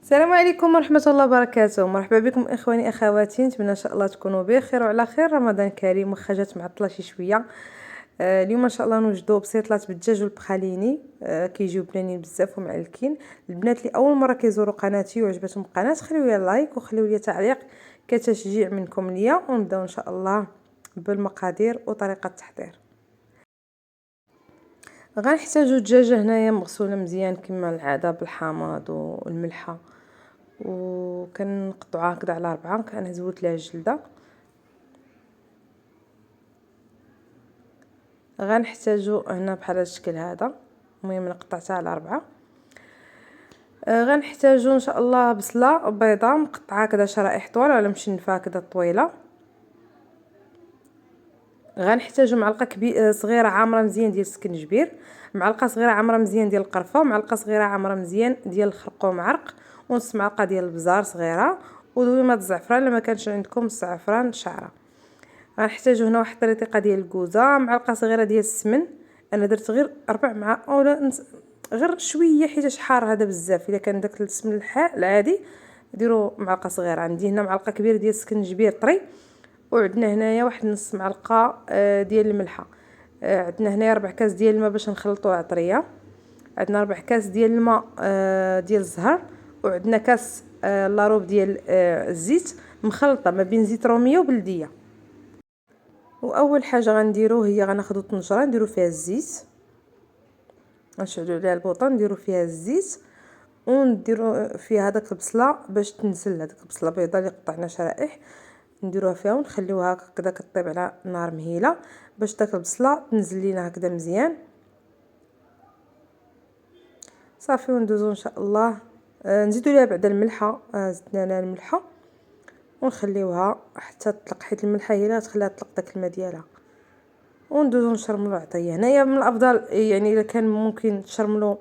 السلام عليكم ورحمة الله وبركاته. مرحبا بكم اخواني اخواتي، نتمنى ان شاء الله تكونوا بخير وعلى خير. رمضان كريم، واخا جات معطله شي شويه. اليوم ان شاء الله نوجدوا بسيطلات بالدجاج والبخاليني. كيجيو بنانين بزاف ومعلكين. البنات اللي اول مره كيزوروا قناتي وعجبتهم القناه، خليو لي لايك وخليو لي تعليق كتشجيع منكم ليا، ونبداو ان شاء الله بالمقادير وطريقه التحضير. غنحتاجو الدجاجه هنايا مغسوله مزيان كما العاده بالحامض والملحه، وكنقطعوها هكذا على 4. انا زودت لها الجلده. غنحتاجو هنا بحال هذا الشكل هذا، المهم انا قطعتها على 4. غنحتاجو ان شاء الله بصله بيضه مقطعه هكذا شرائح طوال ولا مشنفه هكذا طويله. غنحتاجو معلقه صغيره عامره مزيان ديال السكنجبير، معلقه صغيره عامره مزيان ديال القرفه، ومعلقه صغيره عامره مزيان ديال الخرقوم عرق، ونص معلقه ديال البزار صغيره، وذويمه الزعفران لما كانش عندكم الزعفران شعره. غنحتاجو هنا واحد الريطيقه ديال الكوزه، معلقه صغيره ديال السمن. انا درت غير 4 معالق اولا غير شويه حيت حار هذا بزاف. الا كان داك السمن العادي ديروا معلقه صغيره. عندي هنا معلقه كبيره ديال السكنجبير طري، وعندنا هنايا واحد نص معلقه ديال الملحه. عندنا هنايا 4 كاس ديال الماء باش نخلطوها طريه. عندنا 4 كاس ديال الماء ديال الزهر، وعندنا كاس لاروب ديال الزيت مخلطه ما بين زيت روميه وبلديه. واول حاجه غنديرو هي غناخذوا طنجره نديرو فيها الزيت، غنشعلوا عليها البوطه نديرو فيها الزيت، ونديرو فيها هذاك البصله باش تنزل. هذيك البصله بيضاء اللي قطعنا شرائح نديروها فيها ونخليوها هكذا كطيب على نار مهيله باش داك البصله تنزل لينا هكذا مزيان. صافي وندوزو ان شاء الله. نزيدو ليها بعد الملحه، زدنا لها الملحه ونخليوها حتى تطلق، حيت الملحه هي اللي غتخليها تطلق داك الماء ديالها. وندوزو نشرملو عطيه. هنايا من الافضل يعني الا كان ممكن تشرملو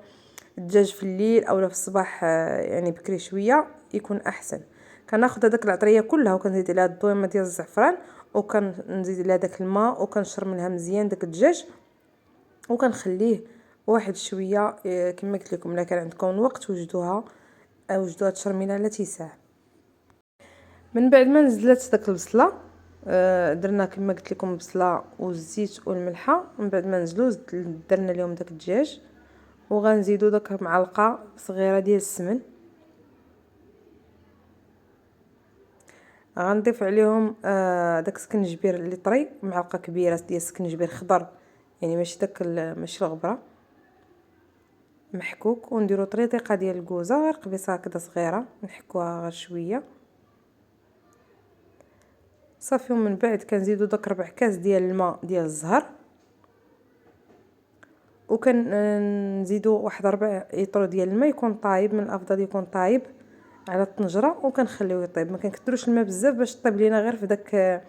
الدجاج في الليل اولا في الصباح، يعني بكري شويه يكون احسن. كناخذ هذاك العطريه كلها وكنزيد عليها الضويمه ديال الزعفران، وكنزيد لها داك الماء وكنشرملها مزيان داك الدجاج، وكنخليه واحد شويه. كما قلت لكم الا كان عندكم الوقت وجدوها تشرميلها على تيساع. من بعد ما نزلت داك البصله، درنا كما قلت لكم البصله والزيت والملحه. من بعد ما نزلوا درنا لهم داك الدجاج، وغنزيدوا داك معلقه صغيره ديال السمن. غنضيف عليهم داك السكنجبير اللي طري، معلقه كبيره ديال السكنجبير خضر، يعني ماشي الغبره، محكوك. ونديروا طريقه ديال الكوزه غير قبيصه هكذا صغيره، نحكوها غير شويه صافي. ومن بعد كنزيدوا داك 4 كاس ديال الماء ديال الزهر، نزيدوا واحد 4 ايطرو ديال الماء يكون طايب. من الافضل يكون طايب على الطنجره، وكنخليوه يطيب. ما كنكثروش الماء بزاف باش طيب لينا غير في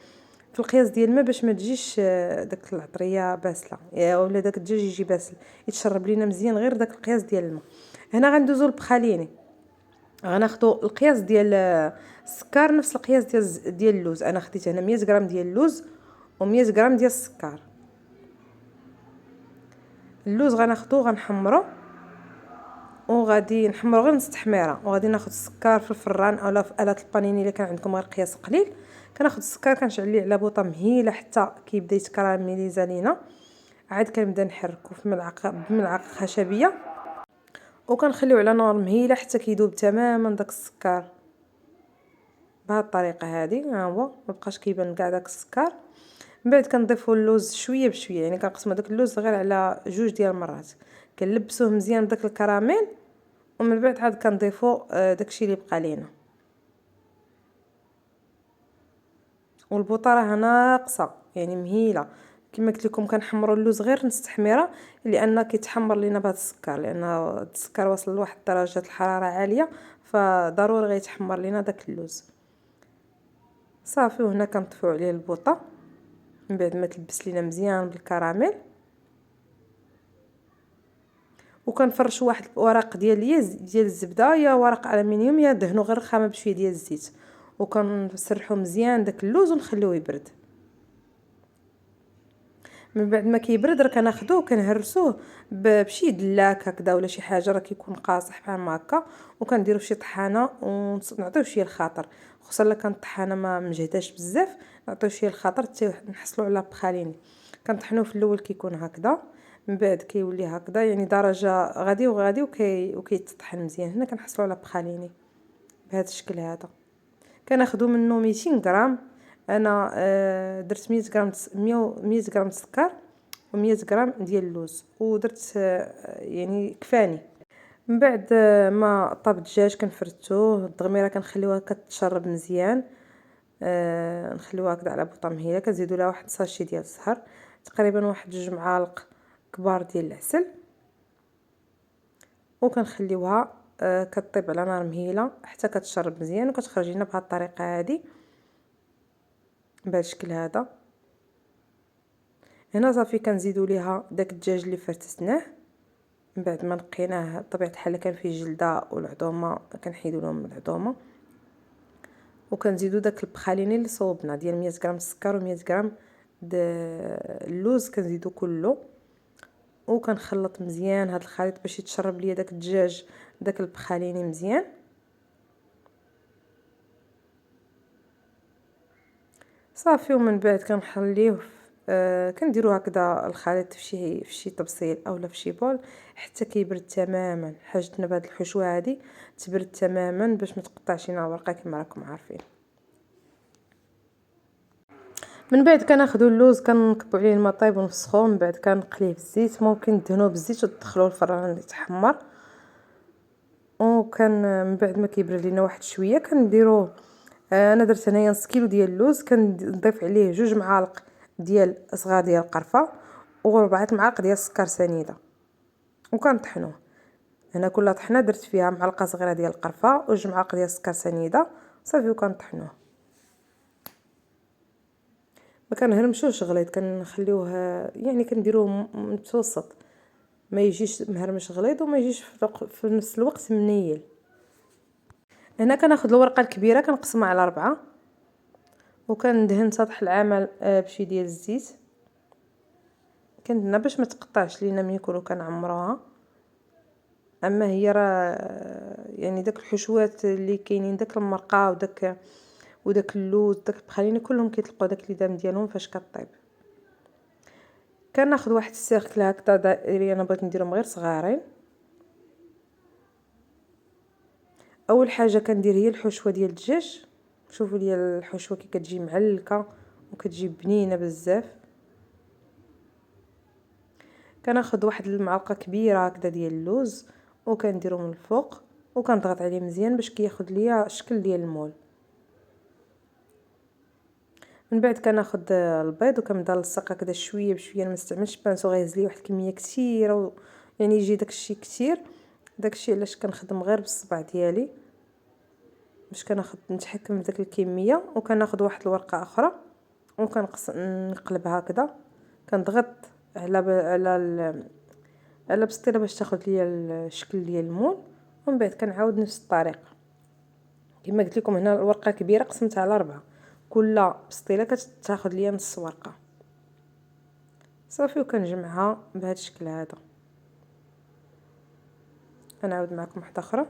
القياس ديال الماء، باش ما تجيش داك العطريه باسله ولا داك الدجاج يجي باسل. يتشرب لينا مزيان غير داك القياس ديال الماء. هنا غندوزو البخاليني. غناخذوا القياس ديال السكر نفس القياس ديال اللوز. انا خديت هنا 100 غرام ديال اللوز و100 غرام ديال السكر. اللوز غناخذو غنحمرو، وغادي نحمرو غير نص تحميره، وغادي ناخذ السكر في الفران اولا في اله البانيني الا كان عندكم غير قياس قليل. كناخذ السكر كنشعل ليه على بوطه مهيله حتى كيبدا يتكراميليزا لينا. عاد كنبدا نحركو بملعقه خشبيه، وكنخليو على نار مهيله حتى كيذوب تماما داك السكر. بهذه الطريقه هذه ها هو مابقاش كيبان كاع داك السكر. من بعد كنضيفوا اللوز شويه بشويه، يعني كنقسموا داك اللوز غير على 2 ديال المرات، كنلبسوه مزيان بداك الكراميل. ومن بعد عاد كنضيفوا داكشي اللي بقى لينا. والبوطه راه ناقصه يعني مهيله. كما قلت لكم كنحمروا اللوز غير نص تحميره، لان كيتحمر لينا بهذا السكر، لان السكر واصل لواحد درجه الحراره عاليه، فضروري غيتحمر لينا داك اللوز. صافي وهنا كنطفيو عليه البوطه من بعد ما تلبس لينا مزيان بالكراميل. وكنفرشوا واحد ورق ديال الزبده يا ورق الومنيوم يا دهنوا غير الخامه بشويه ديال الزيت، وكنسرحوا مزيان داك اللوز ونخليوه يبرد. من بعد ما كيبرد راه كناخذوه كنهرسوه بشي دلاك هكذا ولا شي حاجه راه كيكون قاصح بحال ما هكا، وكنديروا شي طحانه ونعطيوه شي الخاطر، خصوصا الا كانت الطحانه ما مجهداش بزاف نعطيوه شي الخاطر حتى نحصلوا على بخاليني. كنطحنوه في الاول كيكون هكذا، من بعد كيولي هكذا يعني درجه غادي وغادي وكيتطحن مزيان. هنا كنحصلوا على بخاليني بهذا الشكل هذا. كناخذوا منه 200 غرام. انا درت 100 غرام 100 غرام سكر و100 غرام ديال اللوز، ودرت يعني كفاني. من بعد ما طاب الدجاج كنفرتوه الضغميره كنخليوها كتشرب مزيان. نخليوها هكذا على بوطه مهيله، كنزيدوا لها واحد ساشي ديال الزهر، تقريبا واحد 2 معالق كبار ديال العسل، وكنخليوها كطيب على نار مهيله حتى كتشرب مزيان، وكتخرج لنا بهذه الطريقه هذه بهذا الشكل هذا. هنا صافي كنزيدوا ليها داك الدجاج اللي فرتسناه من بعد ما نقيناه. بطبيعه الحال كان فيه جلده والعظومه كنحيدوا لهم العظومه، وكنزيدوا داك البخاليني اللي صوبنا ديال 100 غرام السكر و100 غرام اللوز كنزيدو كله، وكنخلط مزيان هذا الخليط باش يتشرب ليا داك الدجاج داك البخاليني مزيان. صافي ومن بعد كنخليوه كنديروا هكذا الخليط في شي طبسيل اولا في شي بول حتى كيبرد تماما. حاجتنا بهاد الحشوه هذه تبرد تماما باش ما تقطعش لينا ورقه كما راكم عارفين. من بعد كناخذوا اللوز كنكبوا عليه الماء طايب ونفسخوه، من بعد كنقليه في الزيت، ممكن ندهنوه بالزيت وتدخلوه الفران يتحمر. وكان من بعد ما كيبرد لينا واحد شويه كنديروه. انا درت هنايا نص كيلو ديال اللوز، كنضيف عليه 2 معالق ديال صغار ديال القرفه و4 معالق ديال السكر سنيده، وكنطحنوه. هنا كل طحنه درت فيها معلقه صغيره ديال القرفه و2 معالق ديال السكر سنيده صافي، وكنطحنوه. ما كنهرمشوش غليظ، كنخليوه يعني كنديروه متوسط، ما يجيش مهرمش غليظ وما يجيش في نفس الوقت منيل. هنا كناخذ الورقه الكبيره كنقسمها على 4، وكندهن سطح العمل بشي ديال الزيت، كندهنها باش ما تقطعش لينا ملي نكونوا كنعمروها. اما هي راه يعني داك الحشوات اللي كاينين داك المرقه وداك اللوز داك البخاليني كلهم كيطلقوا داك الليدام ديالهم فاش كطيب. كناخذ واحد السيركل هكذا دائري، انا بغيت نديرهم غير صغارين. اول حاجه كندير هي الحشوه ديال الدجاج. شوفوا لي الحشوه كي كتجي معلكه وكتجي بنينه بزاف. كناخذ واحد المعلقه كبيره هكذا ديال اللوز وكنديرو من الفوق، وكنضغط عليه مزيان باش كياخذ ليا الشكل ديال المول. من بعد كناخذ البيض وكنبدا نلصق هكذا شويه بشويه، ما نستعملش بانسو غيهز لي واحد الكميه كثيره يعني يجي داكشي كثير. داكشي علاش كنخدم غير بالصبع ديالي باش كناخذ نتحكم في داك الكميه. وكناخذ واحد الورقه اخرى نقلبها هكذا، كنضغط على بسطيله باش تاخذ ليا الشكل ديال المول. ومن بعد كنعاود نفس الطريقه كما قلت لكم. هنا الورقه كبيره قسمتها على 4، كل بسطيله كتاخذ ليا نص ورقه صافي، وكنجمعها بهذا الشكل هذا. غنعاود معكم واحده اخرى.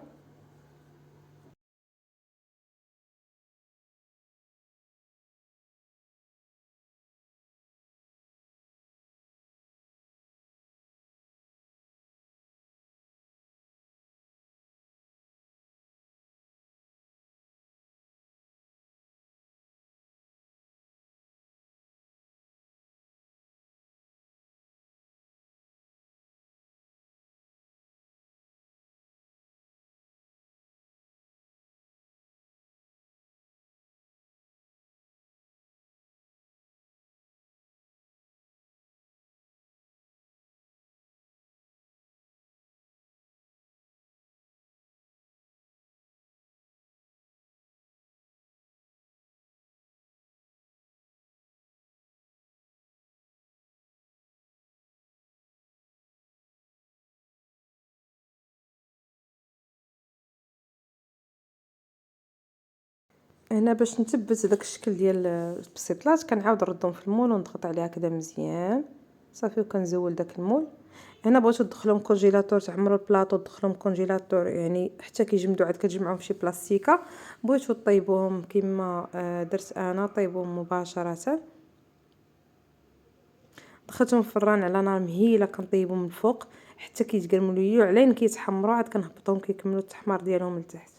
هنا باش نثبت داك الشكل ديال البسيطلات كنعاود نردهم في المول ونضغط عليها كذا مزيان صافي وكنزول داك المول. هنا بغيتو تدخلهم كونجيلاتور، تعمروا البلاطو تدخلهم كونجيلاتور يعني حتى كيجمدوا، عاد كتجمعهم فشي بلاستيكه. بغيتو طيبوهم كما درت انا، طيبوهم مباشره. دخلتهم في الفران على نار مهيله، كنطيبهم من الفوق حتى كيتقرملوا ليا، علين كيتحمروا عاد كنهبطهم كيكملوا التحمار ديالهم لتحت.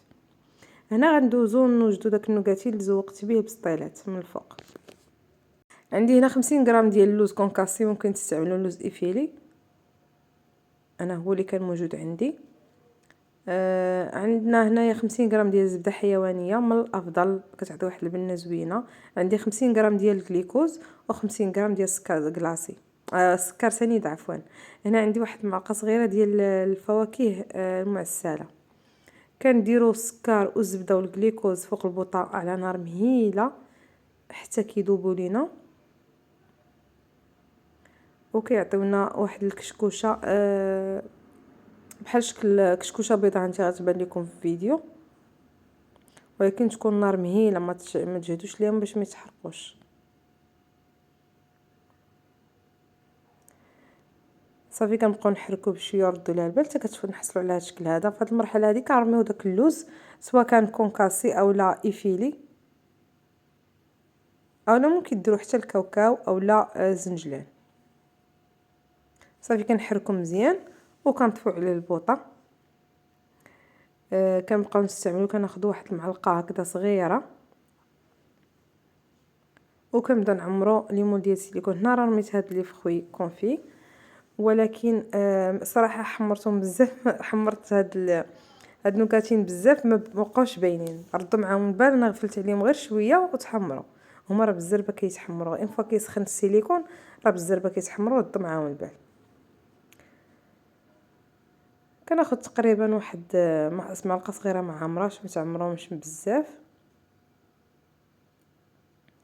هنا غندوزو نوجدو داك النوغاتي اللي زوقت به بسطيلات من الفوق. عندي هنا 50 غرام ديال اللوز كونكاسي، ممكن تستعملوا لوز ايفيلي، انا هو اللي كان موجود عندي. عندنا هنايا 50 غرام ديال الزبده حيوانيه، من الافضل كتعطي واحد البنه زوينه. عندي 50 غرام ديال الجليكوز و50 غرام ديال السكر كلاصي، سكر سنيد عفوا. هنا عندي واحد المعلقه صغيره ديال الفواكه المعسله. كنديروا السكر والزبده والجليكوز فوق البوطه على نار مهيله حتى كيذوبوا لينا، وكيعطيونا واحد الكشكوشه بحال شكل كشكوشه بيضاء. انت غتبان لكم في الفيديو، ولكن تكون نار مهيله، ما تجهدوش ليهم باش ما يتحرقوش. صافي كنبقاو نحركو بشويه وردوا لها البال حتى كتحصلوا على هذا الشكل هذا. في هذه المرحله هذه كنرميو داك اللوز، سواء كان كونكاسي اولا ايفيلي، اولا ممكن ديروا حتى الكاوكاو اولا زنجلان. صافي كنحركو مزيان وكنطفو على البوطه. كنبقاو نستعملو، كناخذ واحد المعلقه هكذا صغيره وكنبدا نعمرو ليمون ديال السيليكون. هنا راه رميت هاد لي فخوي كونفي، ولكن صراحه حمرتهم بزاف حمرت هاد النكاتين بزاف، ما بقاوش باينين. ردوا معاهم البال، انا غفلت عليهم غير شويه وتحمروا. هما راه بالزربه كيتحمروا، اون فوا كيسخن السيليكون راه بالزربه كيتحمروا، ردوا معاهم البال. كناخذ تقريبا واحد معلقه صغيره ما عمراش، ما تعمروهمش بزاف.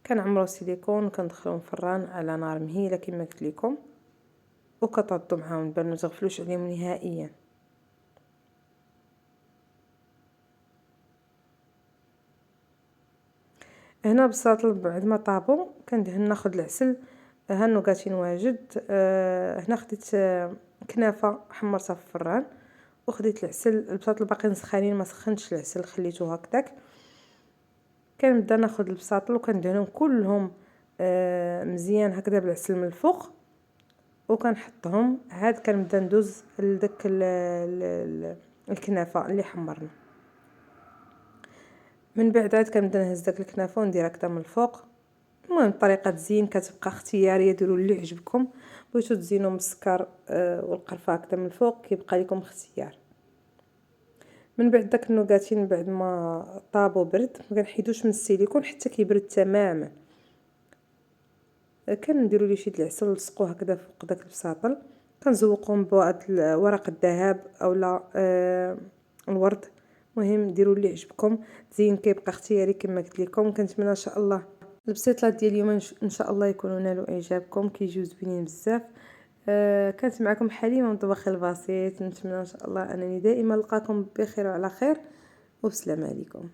كنعمروا السيليكون وكندخلوهم الفران على نار مهيله كما قلت لكم، وكتردوا معاهم البال، ما تغفلوش عليهم نهائيا. هنا بساطل بعد ما طابوا كندهن، ناخذ العسل. ها النوغاتين واجد. هنا خديت كنافه حمرتها في الفران، وخديت العسل. البساطل باقيين سخانين، ما سخنتش العسل، خليته هكذاك. كنبدا ناخذ البساطل وكندهنهم كلهم مزيان هكذا بالعسل من الفوق، وكنحطهم. عاد كنبدا ندوز لداك الكنافه اللي حمرنا. من بعد عاد كنبدا نهز داك الكنافه وندير هكذا من الفوق. المهم طريقه تزيين كتبقى اختياريه، ديروا اللي عجبكم. بغيتو تزينوا بالسكر والقرفه هكذا من الفوق، كيبقى لكم اختيار. من بعد داك النوغاتين بعد ما طابوا برد، ما كنحيدوش من السيليكون حتى كيبرد تماما. كنديروا ليه شي د العسل ولصقوه هكذا فوق داك البساطل. كنزوقهم بواحد ورق الذهب اولا الورد. المهم ديروا اللي عجبكم. زين كيبقى اختياري كما قلت لكم. كنتمنى ان شاء الله البسيطلات ديال اليوم ان شاء الله يكونوا نالوا اعجابكم، كيجيو زوينين بزاف. كانت معكم حليمه من طبخ البسيط. نتمنى ان شاء الله انني دائما نلقاكم بخير وعلى خير، وبسلام عليكم.